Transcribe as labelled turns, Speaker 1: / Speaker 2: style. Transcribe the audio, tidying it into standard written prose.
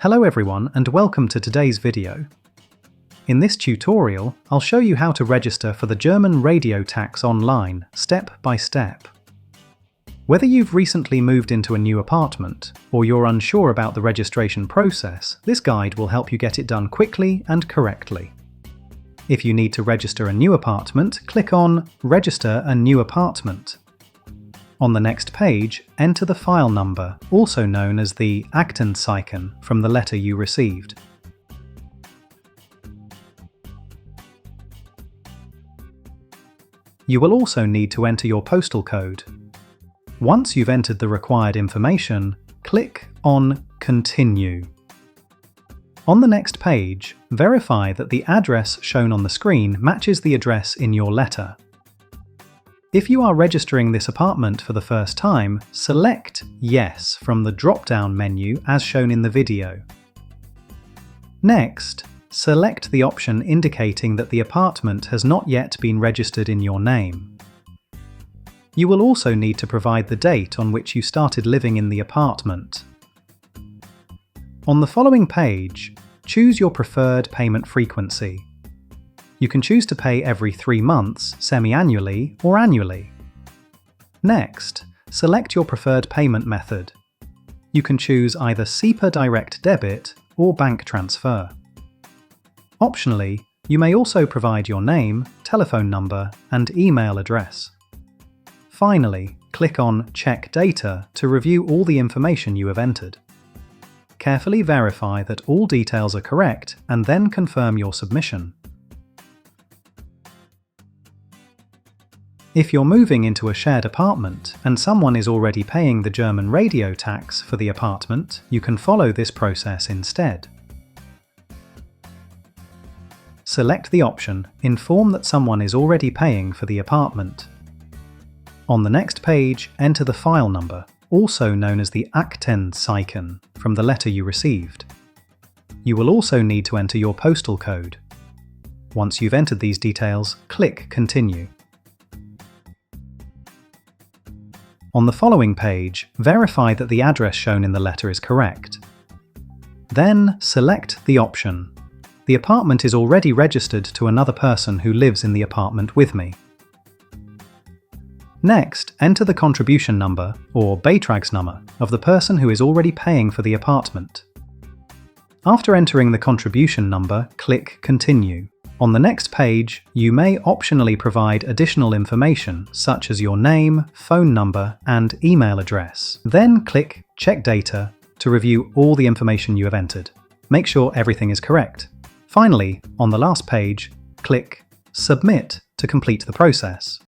Speaker 1: Hello everyone and welcome to today's video. In this tutorial, I'll show you how to register for the German radio tax online, step by step. Whether you've recently moved into a new apartment, or you're unsure about the registration process, this guide will help you get it done quickly and correctly. If you need to register a new apartment, click on Register a new apartment. On the next page, enter the file number, also known as the Aktenzeichen, from the letter you received. You will also need to enter your postal code. Once you've entered the required information, click on Continue. On the next page, verify that the address shown on the screen matches the address in your letter. If you are registering this apartment for the first time, select Yes from the drop-down menu as shown in the video. Next, select the option indicating that the apartment has not yet been registered in your name. You will also need to provide the date on which you started living in the apartment. On the following page, choose your preferred payment frequency. You can choose to pay every 3 months, semi-annually, or annually. Next, select your preferred payment method. You can choose either SEPA direct debit or bank transfer. Optionally, you may also provide your name, telephone number, and email address. Finally, click on Check Data to review all the information you have entered. Carefully verify that all details are correct and then confirm your submission. If you're moving into a shared apartment and someone is already paying the German radio tax for the apartment, you can follow this process instead. Select the option Inform that someone is already paying for the apartment. On the next page, enter the file number, also known as the Aktenzeichen, from the letter you received. You will also need to enter your postal code. Once you've entered these details, click Continue. On the following page, verify that the address shown in the letter is correct. Then, select the option. The apartment is already registered to another person who lives in the apartment with me. Next, enter the contribution number, or Beitragsnummer, of the person who is already paying for the apartment. After entering the contribution number, click Continue. On the next page, you may optionally provide additional information such as your name, phone number, and email address. Then click Check Data to review all the information you have entered. Make sure everything is correct. Finally, on the last page, click Submit to complete the process.